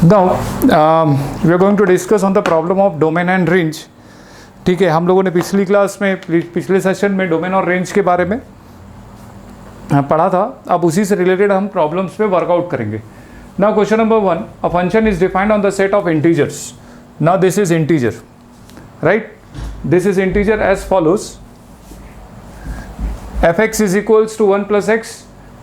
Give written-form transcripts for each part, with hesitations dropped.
Now, we are going to discuss on the problem of domain and range. ठीक है, हम लोगों ने पिछली क्लास में पिछले सेशन में डोमेन और रेंज के बारे में पढ़ा था. अब उसी से रिलेटेड हम प्रॉब्लम्स पे वर्कआउट करेंगे. Now question number 1, a function is defined on the set of integers. Now this is integer, right? This is integer as follows. fx is equals to 1 plus x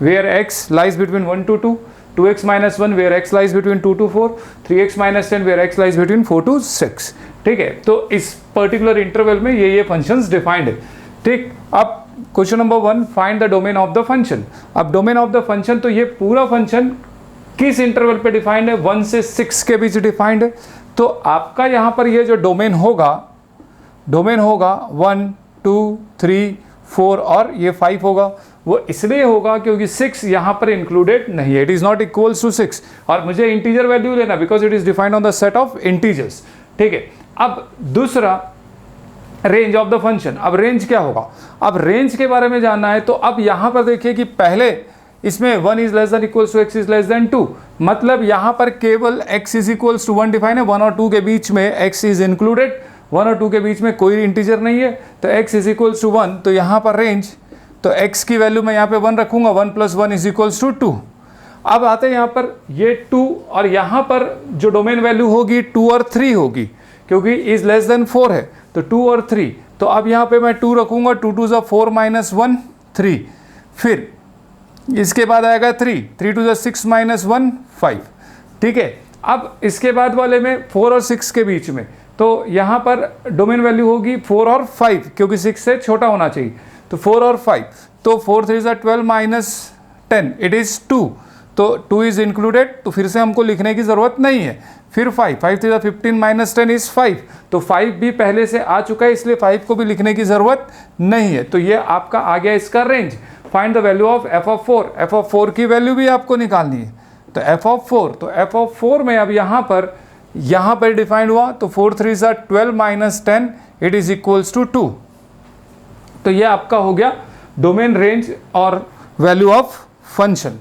where x lies between 1 to 2, 2x minus 1 where x lies between 2 to 4, 3x minus 10 where x lies between 4 to 6. ठीक है, तो इस particular interval में ये functions defined है. ठीक, अब question number 1, find the domain of the function. अब डोमेन ऑफ द फंक्शन, तो ये पूरा फंक्शन किस इंटरवल पे डिफाइंड है? 1 से 6 के बीच डिफाइंड है. तो आपका यहाँ पर ये जो डोमेन होगा 1, 2, 3, 4 और ये 5 होगा. वो इसलिए होगा क्योंकि 6 यहाँ पर इंक्लूडेड नहीं है. It is not equals to 6 और मुझे इंटीजर वैल्यू लेना because it is defined on the set of integers. ठीक है, अब दूसरा रेंज ऑफ द फंक्शन. अब रेंज क्या होगा? अब रेंज के बारे में जानना है. तो अब यहाँ पर देखिए कि पहले इसमें 1 is less than equals to x is less than 2, मतलब यहाँ पर केवल x is equals to 1 define है. 1 और 2 के बीच में x इज इंक्लूडेड, 1 और 2 के बीच में कोई इंटीजर नहीं है. तो x इज इक्वल्स टू 1. तो यहाँ पर रेंज, तो x की वैल्यू मैं यहाँ पे 1 रखूंगा. 1 + 1 इज इक्वल्स टू 2. अब आते हैं यहाँ पर ये 2 और यहाँ पर जो डोमेन वैल्यू होगी 2 और 3 होगी क्योंकि इज लेस देन 4 है. तो 2 और 3, तो अब यहाँ पे मैं 2 रखूंगा. 2 2 = 4 - 1 3. फिर इसके बाद आएगा 3 3 2 = 6 - 1 5. ठीक है, अब इसके बाद वाले में 4 और 6 के बीच में, तो यहाँ पर डोमेन वैल्यू होगी 4 और 5 क्योंकि 6 से छोटा होना चाहिए. तो 4 और 5, तो 4 3 = 12 - 10 इट इज़ 2. तो 2 इज इंक्लूडेड, तो फिर से हमको लिखने की ज़रूरत नहीं है. फिर 5 3 = 15 - 10 इज़ 5. तो 5 भी पहले से आ चुका है इसलिए 5 को भी लिखने की ज़रूरत नहीं है. तो ये आपका आ गया इसका range. Find the value of f(4). f(4) की वैल्यू भी आपको निकालनी है. तो f(4), तो f(4) में अब यहाँ पर डिफाइंड हुआ. तो 4 3 = 12 - 10 इट इज इक्वल्स टू 2. तो ये आपका हो गया डोमेन, रेंज और वैल्यू ऑफ फंक्शन.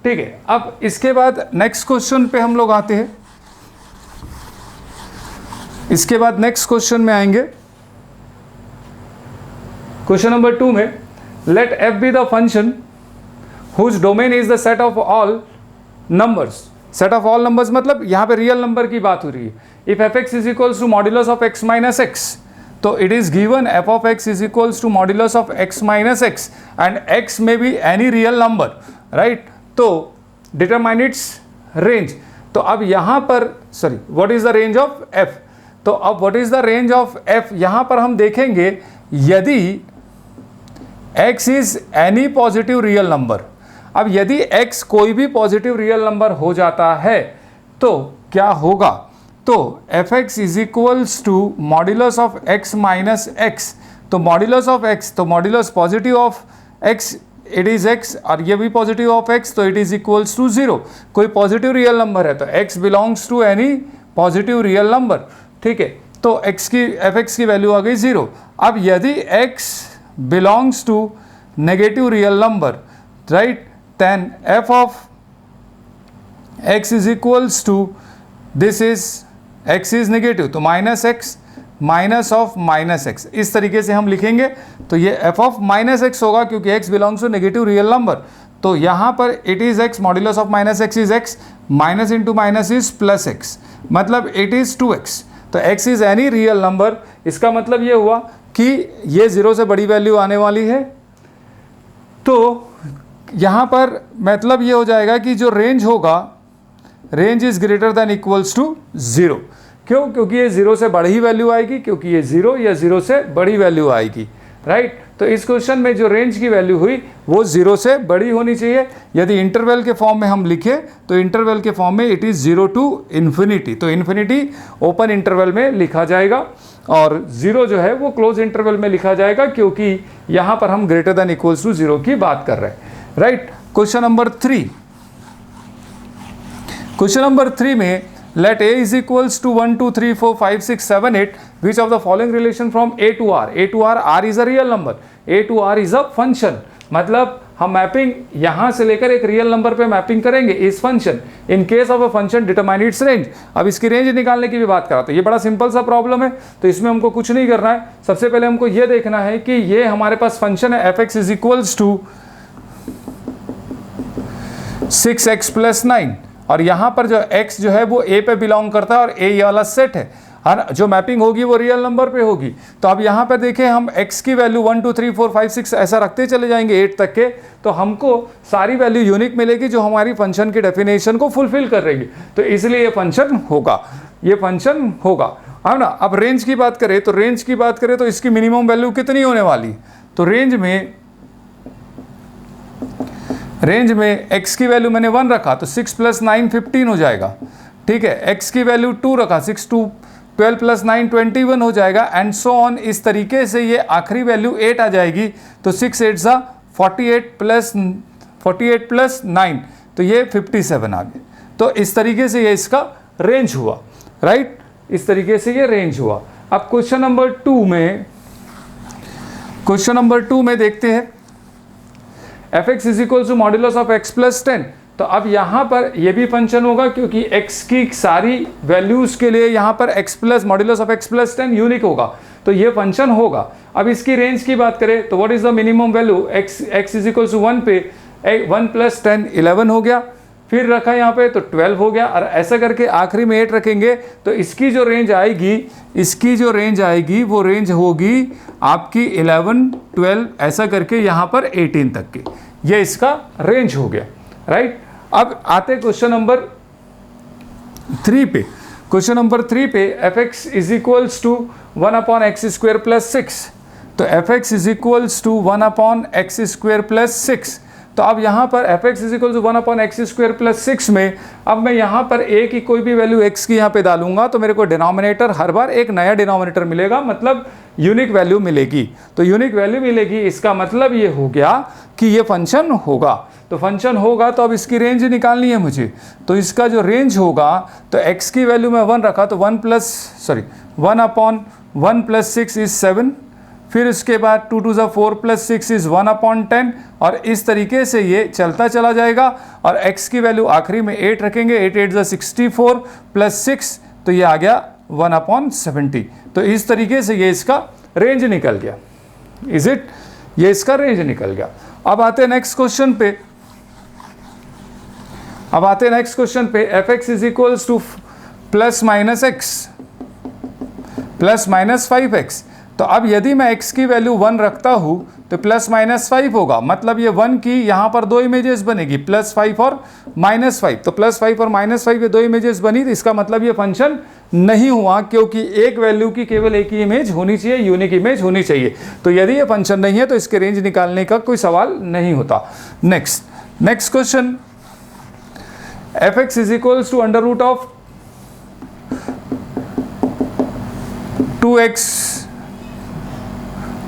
ठीक है, अब इसके बाद नेक्स्ट क्वेश्चन पे हम लोग आते हैं. इसके बाद नेक्स्ट क्वेश्चन में आएंगे. क्वेश्चन नंबर 2 में, let f be the function whose domain is the set of all numbers. Set of all numbers मतलब यहाँ पे रियल नंबर की बात हो रही है. If fx is equals to modulus of x minus x, तो it is given f of x is equals to modulus of x minus x and x में भी एनी रियल नंबर, राइट? तो determine its range. तो अब यहाँ पर what is the range of f? तो अब what is the range of f, यहाँ पर हम देखेंगे यदि x is any positive real number. अब यदि x कोई भी पॉजिटिव रियल नंबर हो जाता है तो क्या होगा? तो fx is equals to modulus of x minus x. तो मॉड्यूलस ऑफ x, तो modulus positive of x it is x और ये भी पॉजिटिव ऑफ x, तो इट इज इक्वल्स टू 0. कोई पॉजिटिव रियल नंबर है तो x belongs to any positive real number. ठीक है, तो fx की वैल्यू आ गई 0. अब यदि x belongs to negative real number, right, then f of x is equals to, this is x is negative, तो minus x minus of minus x, इस तरीके से हम लिखेंगे. तो ये f of माइनस x होगा क्योंकि x belongs to negative real number. तो यहाँ पर it is x, modulus of minus x is x, minus into minus is plus x, मतलब इट इज 2x. तो x is any real number. इसका मतलब ये हुआ कि ये 0 से बड़ी वैल्यू आने वाली है. तो यहाँ पर मतलब ये हो जाएगा कि जो रेंज होगा, range is greater than equals to 0. क्यों? क्योंकि ये 0 से बड़ी वैल्यू आएगी, क्योंकि ये 0 या 0 से बड़ी वैल्यू आएगी, राइट? तो इस क्वेश्चन में जो रेंज की वैल्यू हुई वो 0 से बड़ी होनी चाहिए. यदि इंटरवल के फॉर्म में हम लिखें तो इंटरवल के फॉर्म में इट इज़ 0 to इन्फिनिटी. तो इन्फिनिटी ओपन इंटरवल में लिखा जाएगा और 0 जो है वो क्लोज इंटरवल में लिखा जाएगा क्योंकि यहाँ पर हम ग्रेटर देन इक्वल्स टू 0 की बात कर रहे हैं, right? Question number 3. Question number 3 में, let a is equals to 1 2 3 4 5 6 7 8 which of the following relation from a to r. a to r, r is a real number, a to r is a function. मतलब हम mapping यहाँ से लेकर एक real number पे mapping करेंगे इस function in case of a function determine its range. अब इसकी रेंज निकालने की भी बात करा, तो ये बड़ा सिंपल सा प्रॉब्लम है, तो इसमें हमको कुछ नहीं करना है। सबसे पहले हमको ये देखना है कि ये हमारे पास फंक्शन है f x is equals to 6x + 9 और यहाँ पर जो x जो है वो a पे बिलोंग करता है और a ये वाला सेट है, जो मैपिंग होगी वो रियल नंबर पे होगी। तो अब यहाँ पर देखें हम x की वैल्यू 1 2 3 4 5 6 ऐसा रखते चले जाएंगे 8 तक के, तो हमको सारी वैल्यू यूनिक मिलेगी जो हमारी फंक्शन की डेफिनेशन को फुलफिल कर रहेगी। तो इसलिए ये फंक्शन होगा, ये फंक्शन होगा, है ना। अब रेंज की बात करें तो रेंज की बात करें तो इसकी मिनिमम वैल्यू कितनी होने वाली, तो रेंज में x की वैल्यू मैंने 1 रखा तो 6 + 9 15 हो जाएगा, ठीक है। x की वैल्यू 2 रखा 6 2 12 + 9 21 हो जाएगा एंड सो ऑन। इस तरीके से ये आखिरी वैल्यू 8 आ जाएगी, तो 6 8 ज़ा 48 + 9 तो ये 57 आ गए। तो इस तरीके से ये इसका रेंज हुआ, राइट, इस तरीके से ये रेंज हुआ। अब क्वेश्चन नंबर 2 में देखते हैं f x is equal to modulus of x + 10। तो अब यहाँ पर ये भी फंक्शन होगा क्योंकि x की सारी वैल्यूज के लिए यहाँ पर मॉड्यूलस ऑफ x + 10 यूनिक होगा, तो ये फंक्शन होगा। अब इसकी रेंज की बात करें तो what is the minimum value, x is equal to 1 पे 1 + 10 11 हो गया, फिर रखा यहाँ पे तो 12 हो गया, और ऐसा करके आखिरी में 8 रखेंगे तो इसकी जो रेंज आएगी वो रेंज होगी आपकी 11 12 ऐसा करके यहाँ पर 18 तक की, ये इसका रेंज हो गया, राइट। अब आते क्वेश्चन नंबर 3 पे। क्वेश्चन नंबर 3 पे f x is equals to 1/x² + 6, तो f x is equals to 1/x² + 6। तो अब यहाँ पर f x is equal to 1/x² + 6 में अब मैं यहाँ पर a की कोई भी वैल्यू x की यहाँ पे डालूंगा तो मेरे को डिनोमिनेटर हर बार एक नया डिनोमिनेटर मिलेगा, मतलब यूनिक वैल्यू मिलेगी। तो यूनिक वैल्यू मिलेगी, इसका मतलब ये हो गया कि ये फंक्शन होगा। तो फंक्शन होगा तो अब इसकी रेंज निकालनी है मुझे, तो इसका जो रेंज होगा तो x की वैल्यू में 1 रखा तो 1/1 + 6 इज 7, फिर इसके बाद 2 2 4 + 6 इज 1/10 और इस तरीके से ये चलता चला जाएगा और x की वैल्यू आखिरी में 8 रखेंगे, 8 8 64 + 6 तो ये आ गया 1/70। तो इस तरीके से ये इसका रेंज निकल गया, इज इट, ये इसका रेंज निकल गया। अब आते हैं नेक्स्ट क्वेश्चन पे, f x is equals to ±x ± 5x। तो अब यदि मैं x की वैल्यू 1 रखता हूँ तो ±5 होगा, मतलब ये 1 की यहाँ पर 2 इमेजेस बनेगी, +5 और -5। तो +5 और -5 ये 2 इमेजेस बनी, तो इसका मतलब ये फंक्शन नहीं हुआ क्योंकि एक वैल्यू की केवल एक ही इमेज होनी चाहिए, यूनिक इमेज होनी चाहिए। तो यदि ये फंक्शन नहीं है तो इसके रेंज निकालने का कोई सवाल नहीं होता। Next question, f x is equals to √2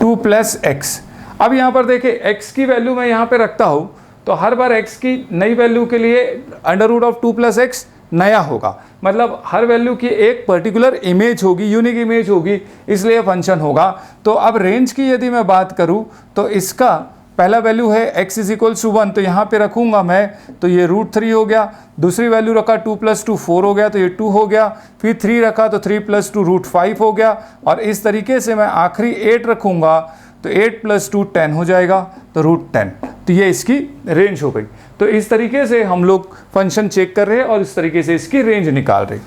+ x। अब यहाँ पर देखिए x की वैल्यू मैं यहाँ पे रखता हूँ तो हर बार x की नई वैल्यू के लिए √2 + x नया होगा, मतलब हर वैल्यू की एक पर्टिकुलर इमेज होगी, यूनिक इमेज होगी, इसलिए फंक्शन होगा। तो अब रेंज की यदि मैं बात करूँ तो इसका पहला वैल्यू है x इज इक्वल टू 1, तो यहाँ पे रखूँगा मैं तो ये √3 हो गया, दूसरी वैल्यू रखा 2 + 2 4 हो गया तो ये 2 हो गया, फिर 3 रखा तो 3 + 2 √5 हो गया, और इस तरीके से मैं आखिरी 8 रखूँगा तो 8 + 2 10 हो जाएगा तो √10। तो ये इसकी रेंज हो गई। तो इस तरीके से हम लोग फंक्शन चेक कर रहे हैं और इस तरीके से इसकी रेंज निकाल रहे।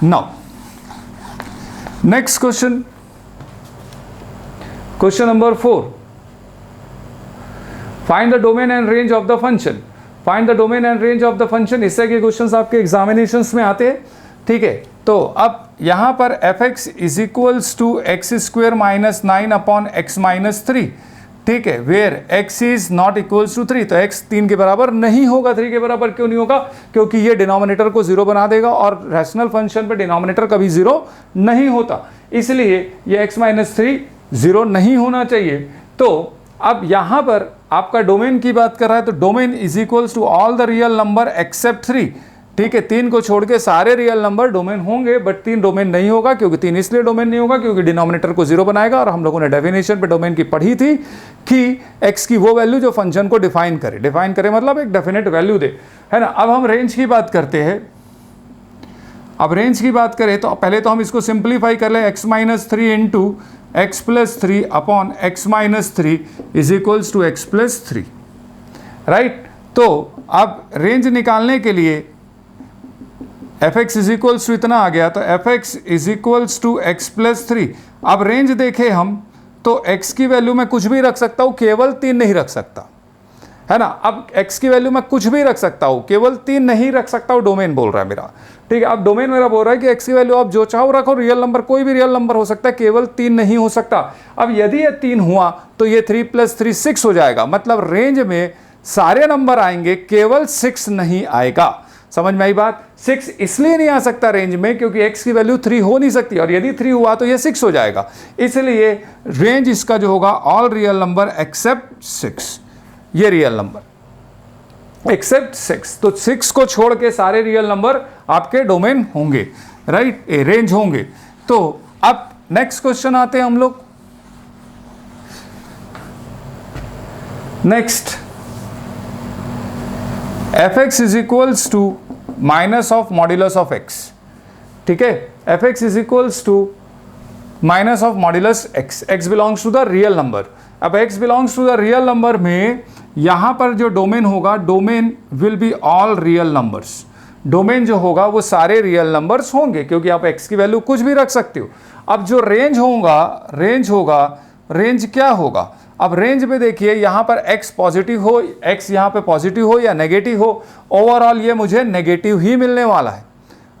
Now next question number 4, find the domain and range of the function. Find the domain and range of the function, इससे के क्वेश्चंस आपके एग्जामिनेशंस में आते हैं, ठीक है। तो अब यहाँ पर f x is equals to x² - 9/x - 3, ठीक है, where x is not equals to 3। तो x 3 के बराबर नहीं होगा, 3 के बराबर क्यों नहीं होगा, क्योंकि ये डिनोमिनेटर को 0 बना देगा और रैशनल फंक्शन पे डिनोमिनेटर कभी 0 नहीं होता, इसलिए ये x - 3 0 नहीं होना चाहिए। तो अब यहाँ पर आपका डोमेन की बात कर रहा है तो domain is equals to all the real number except 3, ठीक है, 3 को छोड़ के सारे रियल नंबर डोमेन होंगे, बट 3 डोमेन नहीं होगा। क्योंकि 3 इसलिए डोमेन नहीं होगा क्योंकि डिनोमिनेटर को 0 बनाएगा, और हम लोगों ने डेफिनेशन पे डोमेन की पढ़ी थी कि x की वो वैल्यू जो फंक्शन को डिफाइन करे मतलब एक डेफिनेट वैल्यू दे, है ना। अब हम रेंज की बात करते हैं। अब रेंज की बात करें तो पहले तो हम इसको सिंप्लीफाई कर लें, x minus 3 into x plus 3 upon x minus 3 is equals to x plus 3, right. तो अब रेंज निकालने के लिए f x is equals to इतना आ गया, तो f x is equals to x plus 3। अब रेंज देखें हम तो x की वैल्यू में कुछ भी रख सकता हूं, केवल 3 नहीं रख सकता, है ना। अब x की वैल्यू में कुछ भी रख सकता हूं, केवल 3 नहीं रख सकता हूं, डोमेन बोल रहा है मेरा, ठीक है। अब डोमेन मेरा बोल रहा है कि x की वैल्यू आप जो चाहो रखो, रियल नंबर कोई भी रियल नंबर हो सकता है, केवल 3 नहीं हो सकता। अब यदि ये 3 हुआ तो ये 3 प्लस 3 6 हो जाएगा, मतलब रेंज में सारे नंबर आएंगे, केवल 6 नहीं आएगा। समझ में आई बात। 6 इसलिए नहीं आ सकता रेंज में क्योंकि x की वैल्यू 3 हो नहीं सकती, और यदि 3 हुआ तो ये 6 हो जाएगा। इसलिए रेंज इसका जो होगा ऑल रियल नंबर एक्सेप्ट 6, ये रियल नंबर एक्सेप्ट 6। तो 6 को छोड़ के सारे रियल नंबर आपके डोमेन होंगे, राइट, रेंज होंगे। तो अब नेक्स्ट क्वेश्चन आते हैं हम लोग। Next, f x is equals to minus of modulus of x, ठीक है। F x is equals to minus of modulus x, x belongs to the real number. अब x belongs to the real number में यहां पर जो domain होगा, domain will be all real numbers. Domain जो होगा वो सारे रियल नंबर्स होंगे, क्योंकि आप x की वैल्यू कुछ भी रख सकते हो। अब जो रेंज होगा, रेंज क्या होगा। अब रेंज में देखिए यहां पर x पॉजिटिव हो, x यहां पे पॉजिटिव हो या नेगेटिव हो, ओवरऑल ये मुझे नेगेटिव ही मिलने वाला है,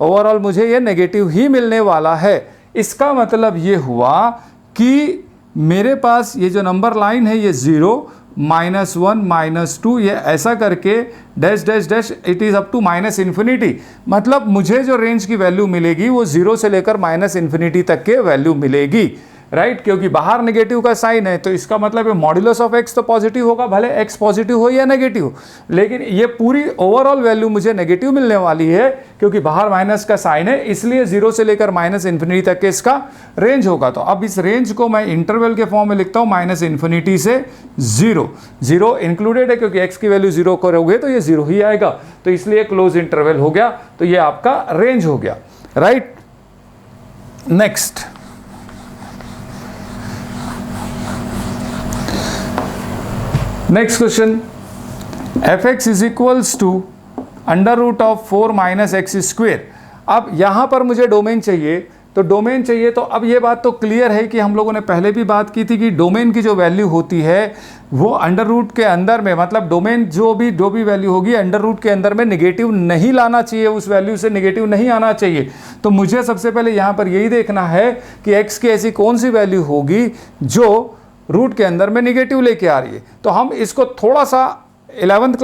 ओवरऑल मुझे ये नेगेटिव ही मिलने वाला है। इसका मतलब ये हुआ कि मेरे पास ये जो नंबर लाइन है ये 0, -1, -2, ये ऐसा करके dash dash dash it is up to -infinity. मतलब मुझे जो रेंज की वैल्यू मिलेगी वो 0 से लेकर -इन्फिनिटी तक के वैल्यू मिलेगी, राइट। क्योंकि बाहर नेगेटिव का साइन है तो इसका मतलब है मॉड्यूलस ऑफ एक्स तो पॉजिटिव होगा, भले एक्स पॉजिटिव हो या नेगेटिव, लेकिन ये पूरी ओवरऑल वैल्यू मुझे नेगेटिव मिलने वाली है क्योंकि बाहर माइनस का साइन है, इसलिए 0 से लेकर -इन्फिनिटी तक के इसका रेंज होगा। तो अब इस रेंज को मैं इंटरवल के फॉर्म में लिखता हूँ, -इन्फिनिटी से 0। 0 इंक्लूडेड है क्योंकि एक्स की वैल्यू 0 करोगे तो ये 0 ही आएगा, तो इसलिए क्लोज इंटरवल हो गया, तो ये आपका रेंज हो गया, right. Next, next question, f x is equals to √4 - x square. अब यहाँ पर मुझे डोमेन चाहिए, तो अब ये बात तो क्लियर है कि हम लोगों ने पहले भी बात की थी कि डोमेन की जो वैल्यू होती है वो अंडर रूट के अंदर में, मतलब डोमेन जो भी वैल्यू होगी अंडर रूट के अंदर में नेगेटिव नहीं लाना चाहिए, उस वैल्यू से नेगेटिव नहीं आना चाहिए। तो मुझे सबसे पहले यहाँ पर यही देखना है कि एक्स की ऐसी कौन सी वैल्यू होगी जो रूट के अंदर में नेगेटिव लेके आ रही है। तो हम इसको थोड़ा सा 11th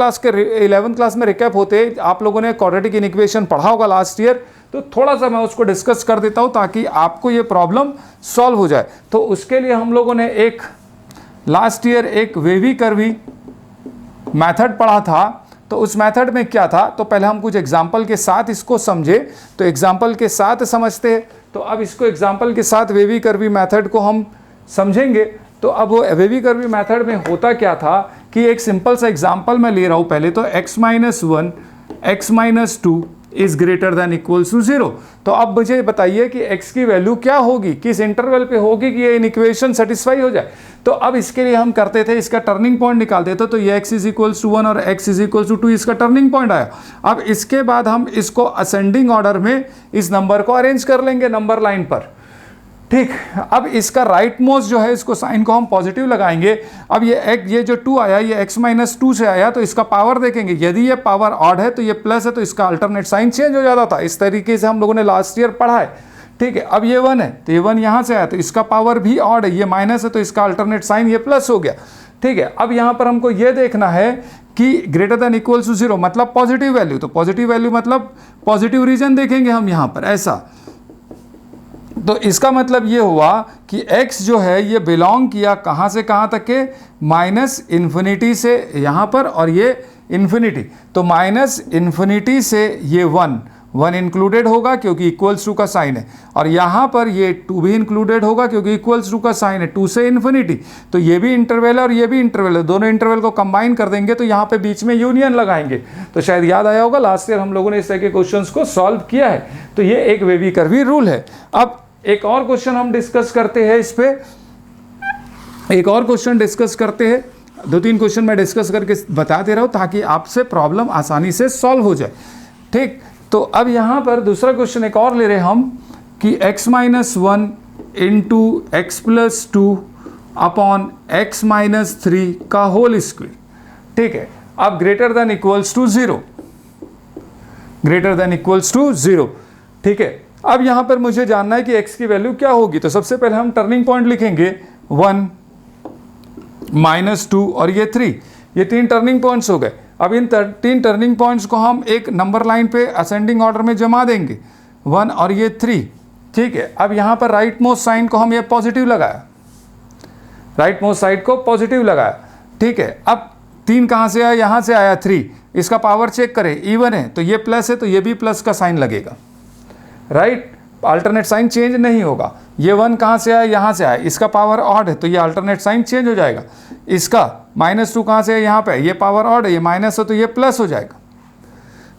क्लास में रिकैप होते, आप लोगों ने क्वाड्रेटिक इक्वेशन पढ़ा होगा लास्ट ईयर, तो थोड़ा सा मैं उसको डिस्कस कर देता हूं ताकि आपको ये प्रॉब्लम सॉल्व हो जाए। तो उसके लिए हम लोगों ने एक लास्ट ईयर एक वेवी कर्वी मेथड पढ़ा था। तो उस मेथड में क्या था, तो पहले हम कुछ एग्जाम्पल के साथ इसको समझे, तो एग्जाम्पल के साथ समझते हैं। तो अब इसको एग्जाम्पल के साथ वेवी कर्वी मेथड को हम समझेंगे। तो अब वो वेवी कर्वी मेथड में होता क्या था कि एक सिंपल सा एग्जांपल मैं ले रहा हूँ पहले, तो x-1 x-2 is greater than equals to 0। तो अब मुझे बताइए कि x की वैल्यू क्या होगी, किस इंटरवल पे होगी कि ये इक्वेशन सेटिस्फाई हो जाए। तो अब इसके लिए हम करते थे, इसका टर्निंग पॉइंट निकालते थे। तो ये x इज इक्वल्स टू 1 और x इज इक्वल्स टू 2 इसका टर्निंग पॉइंट आया। अब इसके बाद हम इसको असेंडिंग ऑर्डर में इस नंबर को अरेंज कर लेंगे नंबर लाइन पर, ठीक। अब इसका राइट मोस्ट जो है, इसको साइन को हम पॉजिटिव लगाएंगे। अब ये जो 2 आया ये x-2 से आया, तो इसका पावर देखेंगे, यदि ये पावर ऑड है तो ये प्लस है तो इसका अल्टरनेट साइन चेंज हो जाता था। इस तरीके से हम लोगों ने लास्ट ईयर पढ़ा है, ठीक है। अब ये 1 है तो ये 1 यहाँ से आया तो इसका पावर भी ऑड है, ये माइनस है तो इसका अल्टरनेट साइन ये प्लस हो गया, ठीक है। अब यहाँ पर हमको ये देखना है कि ग्रेटर देन इक्वल्स टू 0 मतलब पॉजिटिव वैल्यू, तो पॉजिटिव वैल्यू मतलब पॉजिटिव रीजन देखेंगे हम यहाँ पर ऐसा। तो इसका मतलब ये हुआ कि x जो है ये बिलोंग किया कहाँ से कहाँ तक के, -इन्फिनिटी से यहाँ पर, और ये इन्फिनिटी, तो माइनस इन्फिनिटी से ये 1 इंक्लूडेड होगा क्योंकि इक्वल्स टू का साइन है, और यहाँ पर ये 2 भी इंक्लूडेड होगा क्योंकि इक्वल्स टू का साइन है, 2 से इन्फिनिटी, तो ये भी इंटरवल है और ये भी इंटरवल है, दोनों इंटरवल को कंबाइन कर देंगे तो यहाँ पे बीच में यूनियन लगाएंगे। तो शायद याद आया होगा लास्ट ईयर हम लोगों ने इस तरह के क्वेश्चंस को सॉल्व किया है, तो ये एक वेवी कर्वी रूल है। अब एक और क्वेश्चन हम डिस्कस करते हैं, इस पे एक और क्वेश्चन डिस्कस करते हैं, 2-3 क्वेश्चन मैं डिस्कस करके बता दे रहा हूँ ताकि आपसे प्रॉब्लम आसानी से सॉल्व हो जाए। ठीक, तो अब यहाँ पर दूसरा क्वेश्चन एक और ले रहे हैं हम कि x-1 into x plus 2 upon x-3 का होल स्क्वायर। ठीक है, अब greater than equals to 0, greater than equals to 0। ठीक है, अब यहाँ पर मुझे जानना है कि x की वैल्यू क्या होगी, तो सबसे पहले हम टर्निंग पॉइंट लिखेंगे 1, -2 और ये 3, ये 3 टर्निंग पॉइंट्स हो गए। अब इन 3 टर्निंग पॉइंट्स को हम एक नंबर लाइन पे असेंडिंग ऑर्डर में जमा देंगे, 1 और ये 3। ठीक है, अब यहाँ पर राइट मोस्ट साइन को हम ये पॉजिटिव लगाया, राइट मोस्ट साइड को पॉजिटिव लगाया। ठीक है, अब 3 कहाँ से आया, यहाँ से आया 3, इसका पावर चेक करें, इवन है तो ये प्लस है तो ये भी प्लस का साइन लगेगा, राइट, अल्टरनेट साइन चेंज नहीं होगा। ये 1 कहाँ से आया, यहाँ से आया, इसका पावर ऑड है तो ये अल्टरनेट साइन चेंज हो जाएगा। इसका -2 कहाँ से है, यहाँ पे, ये पावर ऑड है, ये माइनस है तो ये प्लस हो जाएगा।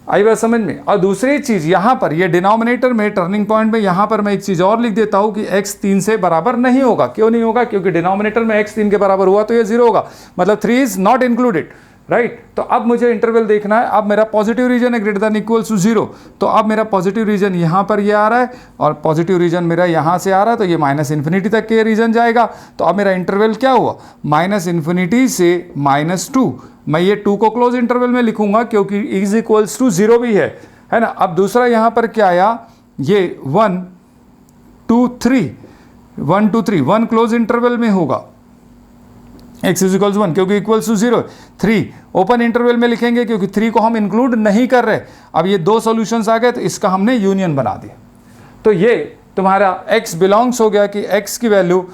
आई बात समझ में। और दूसरी चीज़ यहाँ पर ये डिनोमिनेटर में टर्निंग पॉइंट में यहाँ पर मैं एक चीज़ और लिख देता हूँ कि x 3 से बराबर नहीं होगा। क्यों नहीं होगा, क्योंकि डिनोमिनेटर में x 3 के बराबर हुआ तो ये 0 होगा, मतलब 3 इज नॉट इंक्लूडेड, राइट। तो अब मुझे इंटरवल देखना है, अब मेरा पॉजिटिव रीजन है ग्रेटर देन इक्वल्स टू 0, तो अब मेरा पॉजिटिव रीजन यहाँ पर ये आ रहा है और पॉजिटिव रीजन मेरा यहाँ से आ रहा है, तो ये -इन्फिनिटी तक के रीजन जाएगा। तो अब मेरा इंटरवल क्या हुआ, -इन्फिनिटी से -2, मैं ये 2 को क्लोज इंटरवल में लिखूंगा क्योंकि इज इक्वल्स टू 0 भी है ना। अब दूसरा यहाँ पर क्या आया, ये 1 2 3, 1 2 3, 1 क्लोज इंटरवल में होगा, x इज इक्वल्स 1 क्योंकि इक्वल्स टू 0, 3 ओपन इंटरवल में लिखेंगे क्योंकि 3 को हम इंक्लूड नहीं कर रहे। अब ये 2 सॉल्यूशंस आ गए तो इसका हमने यूनियन बना दिया। तो ये तुम्हारा x बिलोंग्स हो गया कि x की वैल्यू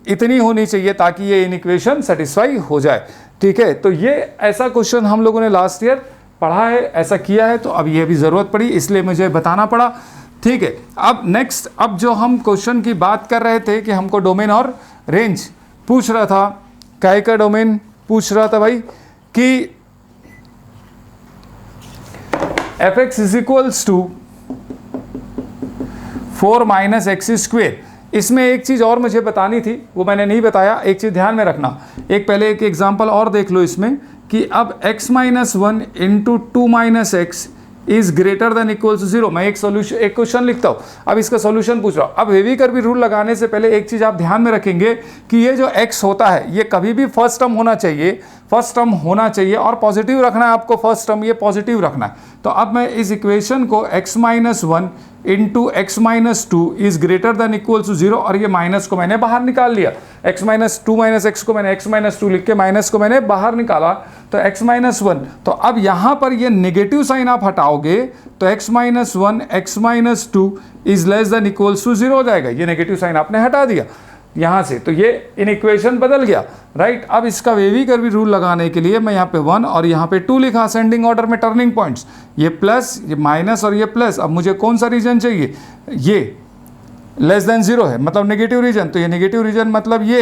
इतनी होनी चाहिए ताकि ये इन इक्वेशन सेटिस्फाई हो जाए। ठीक है, तो ये ऐसा क्वेश्चन हम लोगों ने लास्ट ईयर पढ़ा है, ऐसा किया है, तो अब ये भी ज़रूरत पड़ी इसलिए मुझे बताना पड़ा। ठीक है, अब नेक्स्ट, अब जो हम क्वेश्चन की बात कर रहे थे कि हमको डोमेन और रेंज पूछ रहा था, काय का डोमेन पूछ रहा था भाई कि fx is equals to 4 - x²। इसमें एक चीज़ और मुझे बतानी थी, वो मैंने नहीं बताया, एक चीज़ ध्यान में रखना। एक पहले एक एग्जांपल और देख लो इसमें कि अब x - 1 into 2 - x is greater than equals to 0। मैं एक क्वेश्चन लिखता हूँ, अब इसका सॉल्यूशन पूछ रहा हूँ। अब वेवी कर्वी रूल लगाने से पहले एक चीज़ आप ध्यान में रखेंगे कि ये जो x होता है ये कभी भी फर्स्ट टर्म होना चाहिए, फर्स्ट टर्म होना चाहिए और पॉजिटिव रखना है आपको, फर्स्ट टर्म ये पॉजिटिव रखना है। तो अब मैं इस इक्वेशन को x - 1 into x - 2 is greater than equals to 0, और ये माइनस को मैंने बाहर निकाल लिया, x - 2 - x को मैंने x - 2 लिख के माइनस को मैंने बाहर निकाला, तो x - 1। तो अब यहाँ पर ये नेगेटिव साइन आप हटाओगे तो x - 1 x - 2 is less than equals to 0 हो जाएगा। ये नेगेटिव साइन आपने हटा दिया यहाँ से, तो ये इन इक्वेशन बदल गया, राइट। अब इसका वेवी कर्वी रूल लगाने के लिए मैं यहाँ पे 1 और यहाँ पे 2 लिखा असेंडिंग ऑर्डर में टर्निंग पॉइंट्स, ये प्लस, ये माइनस और ये प्लस। अब मुझे कौन सा रीजन चाहिए, ये लेस देन 0 है, मतलब नेगेटिव रीजन, तो ये नेगेटिव रीजन मतलब ये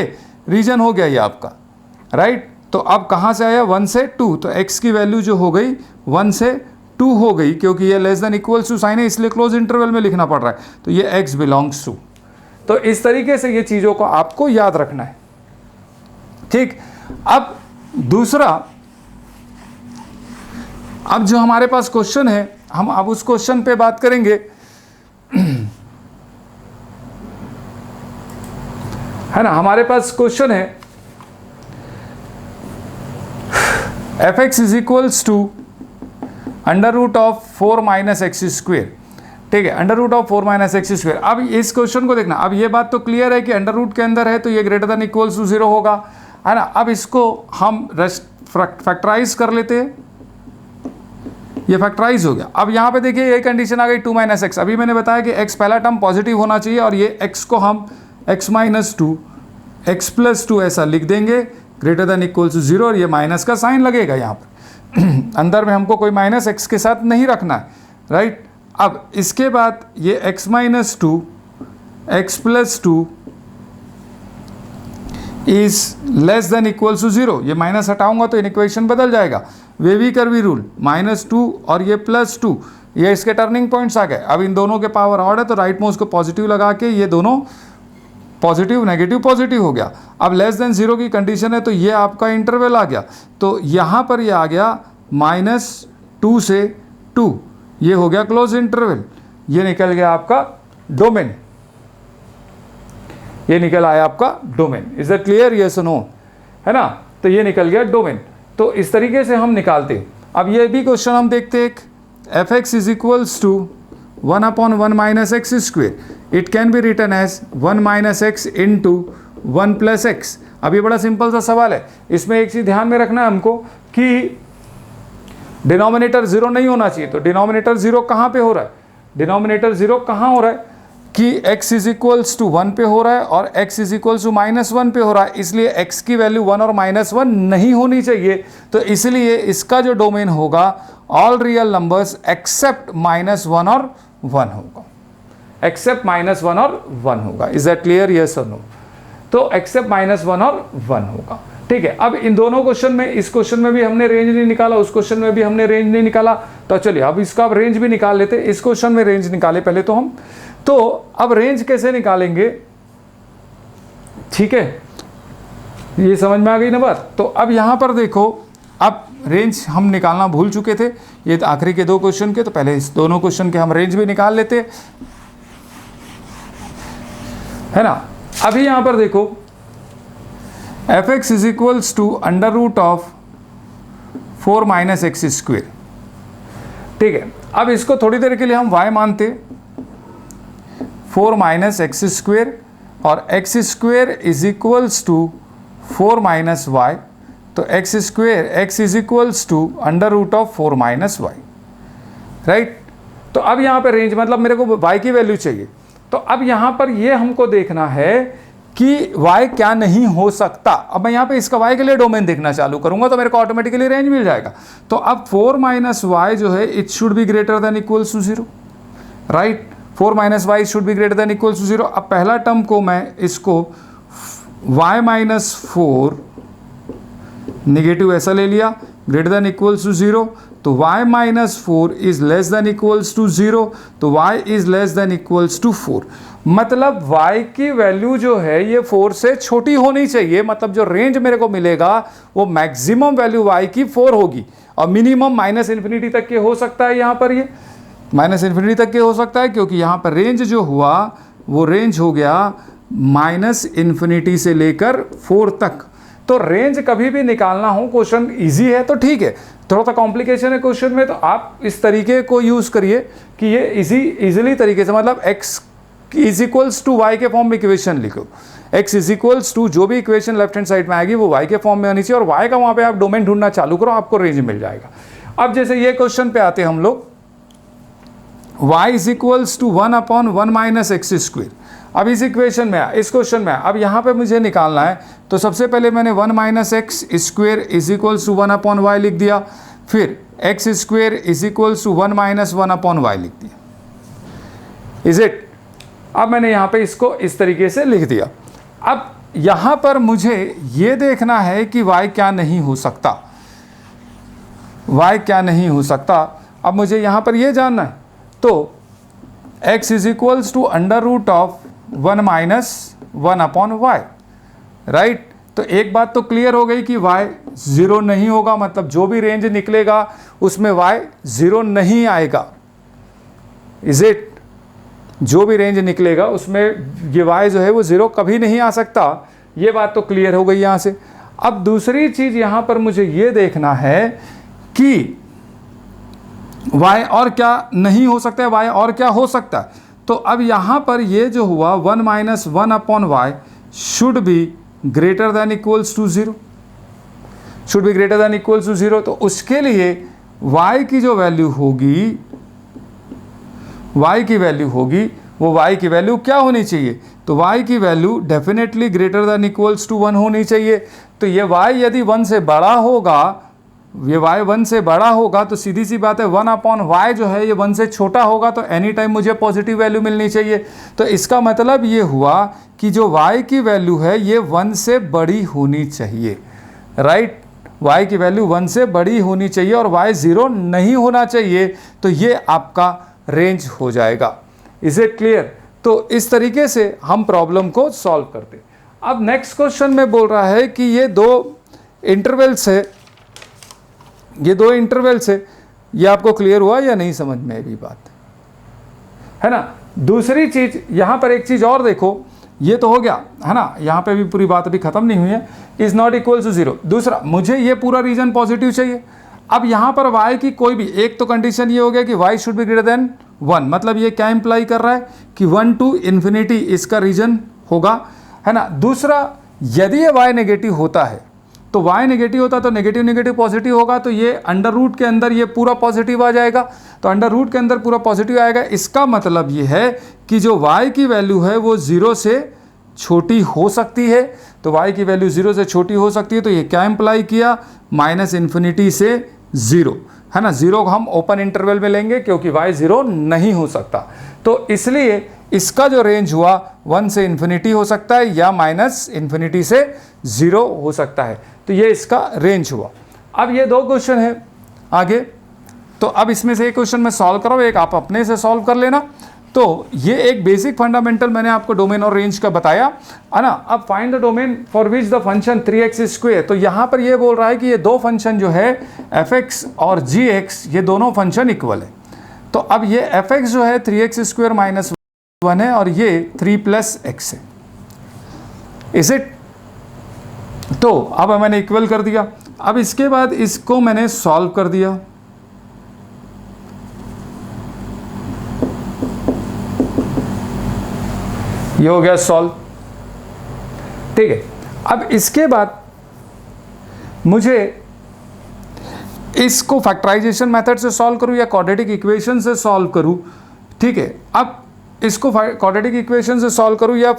रीजन हो गया ये आपका, राइट। तो अब कहाँ से आया, 1 से 2, तो x की वैल्यू जो हो गई 1 से 2 हो गई, क्योंकि ये less than equals to sign है इसलिए क्लोज इंटरवल में लिखना पड़ रहा है, तो ये x बिलोंग्स टू। तो इस तरीके से ये चीज़ों को आपको याद रखना है, ठीक। अब दूसरा, अब जो हमारे पास क्वेश्चन है हम अब उस क्वेश्चन पे बात करेंगे। है ना, हमारे पास क्वेश्चन है fx is equals to √4 - x²। ठीक है, √4 - x²। अब इस क्वेश्चन को देखना, अब ये बात तो क्लियर है कि अंडर के अंदर है तो ये ग्रेटर देन इक्वल्स टू 0 होगा, है ना। अब इसको हम फैक्टराइज कर लेते हैं, ये फैक्टराइज हो गया। अब यहाँ पे देखिए ये कंडीशन आ गई 2 - x। अभी मैंने बताया कि x पहला टर्म पॉजिटिव होना चाहिए और ये x को हम x - 2 x + 2 ऐसा लिख देंगे ग्रेटर देन इक्वल्स टू 0, और ये माइनस का साइन लगेगा यहाँ पर। अंदर में हमको कोई माइनस एक्स के साथ नहीं रखना है, राइट। अब इसके बाद ये x minus two x plus two is less than equals to 0, ये माइनस हटाऊंगा तो इक्वेशन बदल जाएगा। वेवी कर्वी रूल, -2 और ये +2, ये इसके टर्निंग पॉइंट्स आ गए। अब इन दोनों के पावर ऑड है तो राइट में उसको पॉजिटिव लगा के ये दोनों पॉजिटिव नेगेटिव पॉजिटिव हो गया। अब लेस देन 0 की कंडीशन है तो ये आपका इंटरवल आ गया, तो यहाँ पर ये आ गया -2 से 2, ये हो गया क्लोज इंटरवल, ये निकल गया आपका डोमेन, ये निकल आया आपका domain. Is that clear, yes और नो, है ना। तो ये निकल गया डोमेन। तो इस तरीके से हम निकालते हैं। अब ये भी क्वेश्चन हम देखते हैं, f x is equals to 1/1 minus x square, it can be written as 1 minus x into 1 plus x. अब ये बड़ा सिंपल सा सवाल है, इसमें एक चीज़ ध्यान में रखना है हमको कि डिनोमिनेटर 0 नहीं होना चाहिए। तो डिनोमिनेटर 0 कहाँ पे हो रहा है, डिनोमिनेटर 0 कहाँ हो रहा है कि x इज इक्वल्स टू 1 पे हो रहा है और x इज इक्वल्स टू -1 पे हो रहा है, इसलिए x की वैल्यू 1 और -1 नहीं होनी चाहिए। तो इसलिए इसका जो डोमेन होगा ऑल रियल नंबर्स एक्सेप्ट -1 और 1 होगा, एक्सेप्ट -1 और 1 होगा। इज दैट क्लियर, यस और नो। तो एक्सेप्ट -1 और 1 होगा, ठीक है। अब इन दोनों क्वेश्चन में, इस क्वेश्चन में भी हमने रेंज नहीं निकाला, उस क्वेश्चन में भी हमने रेंज नहीं निकाला, तो चलिए अब इसका अब रेंज भी निकाल लेते। इस क्वेश्चन में रेंज निकाले पहले तो हम, तो अब रेंज कैसे निकालेंगे, ठीक है, ये समझ में आ गई ना बात। तो अब यहां पर देखो, अब रेंज हम निकालना भूल चुके थे, ये आखिरी के 2 क्वेश्चन के, तो पहले इस दोनों क्वेश्चन के हम रेंज भी निकाल लेते, है ना। अभी यहां पर देखो f x is equals to √ऑफ 4 माइनस एक्स स्क्वेयर, ठीक है। अब इसको थोड़ी देर के लिए हम y मानते, 4 माइनस एक्स स्क्वेयर, और x square is equals to 4 minus y, तो x square x is equals to √ऑफ 4 माइनस वाई, राइट। तो अब यहाँ पे रेंज मतलब मेरे को y की वैल्यू चाहिए, तो अब यहाँ पर ये हमको देखना है कि y क्या नहीं हो सकता। अब मैं यहाँ पे इसका y के लिए डोमेन देखना चालू करूंगा तो मेरे को ऑटोमेटिकली रेंज मिल जाएगा। तो अब 4 माइनस वाई जो है it should be greater than equals to 0, right. 4 minus y should be greater than equals to 0। अब पहला टर्म को मैं इसको y माइनस 4 निगेटिव ऐसा ले लिया, ग्रेटर देन इक्वल्स टू 0, तो y minus 4 is less than equals to 0, तो y is less than equals to 4। मतलब y की वैल्यू जो है ये 4 से छोटी होनी चाहिए, मतलब जो रेंज मेरे को मिलेगा वो मैक्सिमम वैल्यू y की 4 होगी, और मिनिमम -∞ तक के हो सकता है। यहाँ पर ये -∞ तक के हो सकता है, क्योंकि यहाँ पर रेंज जो हुआ वो रेंज हो गया -∞ से लेकर 4 तक। तो रेंज कभी भी निकालना हो, क्वेश्चन इजी है तो ठीक है, थोड़ा सा कॉम्प्लिकेशन है क्वेश्चन में, तो आप इस तरीके को यूज़ करिए कि ये इजीली तरीके से, मतलब x is equals to y के फॉर्म में इक्वेशन लिखो, x इज इक्वल्स टू जो भी इक्वेशन लेफ्ट हैंड साइड में आएगी वो y के फॉर्म में आनी चाहिए, और y का वहाँ पे आप डोमेन ढूंढना चालू करो, आपको रेंज मिल जाएगा। अब जैसे ये क्वेश्चन पे आते हैं हम लोग, y is equals to 1/1 minus x square. अब इस इक्वेशन में, इस क्वेश्चन में अब यहाँ पे मुझे निकालना है, तो सबसे पहले मैंने 1 minus x square is equals to 1/y लिख दिया, फिर x square is equals to 1 minus 1/y लिख दिया। Is it? अब मैंने यहाँ पे इसको इस तरीके से लिख दिया। अब यहाँ पर मुझे ये देखना है कि y क्या नहीं हो सकता, y क्या नहीं हो सकता। अब मुझे यहाँ पर ये जानना है, तो x इज इक्वल्स टू √ऑफ 1 माइनस 1/y, राइट। तो एक बात तो क्लियर हो गई कि y 0 नहीं होगा, मतलब जो भी रेंज निकलेगा उसमें y 0 नहीं आएगा। Is it? जो भी रेंज निकलेगा उसमें ये y जो है वो 0 कभी नहीं आ सकता, ये बात तो क्लियर हो गई यहाँ से। अब दूसरी चीज़ यहाँ पर मुझे ये देखना है कि y और क्या नहीं हो सकता है, y और क्या हो सकता है। तो अब यहाँ पर ये जो हुआ 1 minus 1/y should be greater than equals to 0, should be greater than equals to 0। तो उसके लिए y की जो वैल्यू होगी, y की वैल्यू होगी, वो y की वैल्यू क्या होनी चाहिए, तो y की value definitely greater than equals to 1 होनी चाहिए। तो ये y यदि 1 से बड़ा होगा ये y 1 से बड़ा होगा तो सीधी सी बात है 1/y जो है ये 1 से छोटा होगा, तो एनी टाइम मुझे पॉजिटिव वैल्यू मिलनी चाहिए। तो इसका मतलब ये हुआ कि जो y की वैल्यू है ये 1 से बड़ी होनी चाहिए, राइट। y की वैल्यू 1 से बड़ी होनी चाहिए और y 0 नहीं होना चाहिए, तो ये आपका रेंज हो जाएगा। Is it clear? तो इस तरीके से हम प्रॉब्लम को सॉल्व करते। अब नेक्स्ट क्वेश्चन में बोल रहा है कि ये दो इंटरवल्स है, ये दो इंटरवल्स है, ये आपको क्लियर हुआ या नहीं समझ में भी बात है ना। दूसरी चीज यहां पर एक चीज और देखो, ये तो हो गया है ना, यहां पे भी पूरी बात अभी खत्म नहीं हुई है, इज नॉट इक्वल टू 0। दूसरा, मुझे ये पूरा रीजन पॉजिटिव चाहिए। अब यहां पर y की कोई भी एक तो कंडीशन ये हो गया कि y should be greater then 1, मतलब ये क्या इंप्लाई कर रहा है कि 1 to इन्फिनिटी इसका रीजन होगा, है ना। दूसरा, यदि ये y नेगेटिव होता है तो y नेगेटिव होता तो नेगेटिव नेगेटिव पॉजिटिव होगा, तो ये अंडर रूट के अंदर ये पूरा पॉजिटिव आ जाएगा। तो अंडर रूट के अंदर पूरा पॉजिटिव आएगा, इसका मतलब ये है कि जो y की वैल्यू है वो 0 से छोटी हो सकती है। तो y की वैल्यू 0 से छोटी हो सकती है, तो ये क्या इंप्लाई किया, -इन्फिनिटी से 0, है ना। 0 को हम ओपन इंटरवल में लेंगे क्योंकि y 0 नहीं हो सकता, तो इसलिए इसका जो रेंज हुआ 1 से इन्फिनिटी हो सकता है या -इन्फिनिटी से 0 हो सकता है। तो ये इसका रेंज हुआ। अब ये दो क्वेश्चन है आगे, तो अब इसमें से एक क्वेश्चन मैं सॉल्व कर रहा हूँ, एक आप अपने से सॉल्व कर लेना। तो ये एक बेसिक फंडामेंटल मैंने आपको डोमेन और रेंज का बताया, है ना। अब find the domain for which the function 3x²। तो यहाँ पर ये बोल रहा है कि ये दो फंक्शन जो है f(x) और g(x), ये दोनों फंक्शन इक्वल है। तो अब ये f(x) जो है 3x² - 1 है और ये 3 + x है, इज इट। तो अब मैंने इक्वल कर दिया। अब इसके बाद इसको मैंने सॉल्व कर दिया, ये हो गया सॉल्व, ठीक है। अब इसके बाद मुझे इसको फैक्टराइजेशन मेथड से सॉल्व करूं या क्वाड्रेटिक इक्वेशन से सॉल्व करूं, ठीक है। अब इसको क्वाड्रेटिक इक्वेशन से सॉल्व करूं या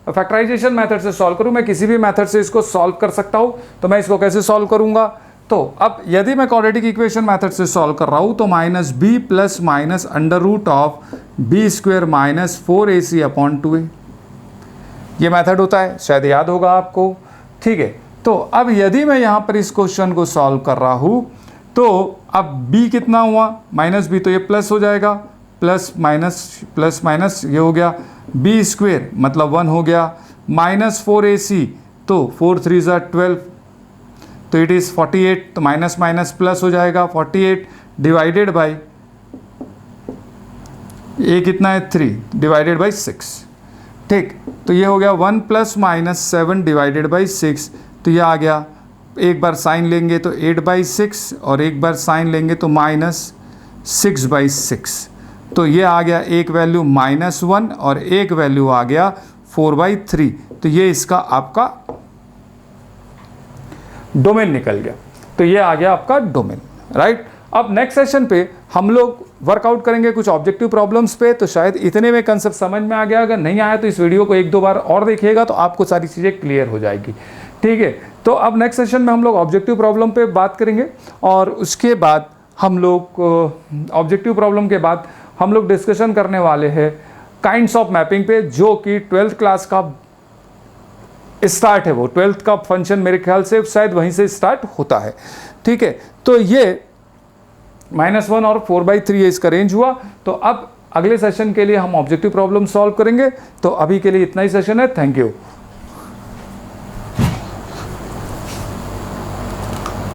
फैक्टराइजेशन मेथड से सॉल्व करूं, मैं किसी भी मेथड से इसको सॉल्व कर सकता हूं। तो मैं इसको कैसे सॉल्व करूंगा, तो अब यदि मैं क्वाड्रेटिक इक्वेशन मेथड से सॉल्व कर रहा हूं तो -b + (√b² - 4ac/2a), ये मेथड होता है, शायद याद होगा आपको, ठीक है। तो अब यदि मैं यहां पर इस क्वेश्चन को सॉल्व कर रहा हूं तो अब b कितना हुआ, -b, तो ये प्लस हो जाएगा, प्लस माइनस ये हो गया, b² मतलब 1 हो गया, -4ac, तो 4 3 = 12, तो इट इज़ 48, तो माइनस माइनस प्लस हो जाएगा, 48 डिवाइडेड बाई ए कितना है 3 डिवाइडेड बाई 6, ठीक। तो ये हो गया 1 + -7 डिवाइडेड बाई 6, तो ये आ गया, एक बार साइन लेंगे तो 8/6 और एक बार साइन लेंगे तो -6/6, तो ये आ गया एक वैल्यू -1 और एक वैल्यू आ गया 4/3। तो ये इसका आपका डोमेन निकल गया, तो ये आ गया आपका डोमेन, राइट। अब नेक्स्ट सेशन पे हम लोग वर्कआउट करेंगे कुछ ऑब्जेक्टिव प्रॉब्लम्स पे, तो शायद इतने में कंसेप्ट समझ में आ गया। अगर नहीं आया तो इस वीडियो को 1-2 बार और देखिएगा तो आपको सारी चीज़ें क्लियर हो जाएगी, ठीक है। तो अब नेक्स्ट सेशन में हम लोग ऑब्जेक्टिव प्रॉब्लम पे बात करेंगे और उसके बाद हम लोग ऑब्जेक्टिव प्रॉब्लम के बाद हम लोग डिस्कशन करने वाले हैं काइंड्स ऑफ मैपिंग पे, जो कि 12th क्लास का स्टार्ट है, वो 12th का फंक्शन मेरे ख्याल से शायद वहीं से स्टार्ट होता है, ठीक है। तो ये -1 और 4/3 इसका रेंज हुआ। तो अब अगले सेशन के लिए हम ऑब्जेक्टिव प्रॉब्लम सॉल्व करेंगे। तो अभी के लिए इतना ही सेशन है, थैंक यू।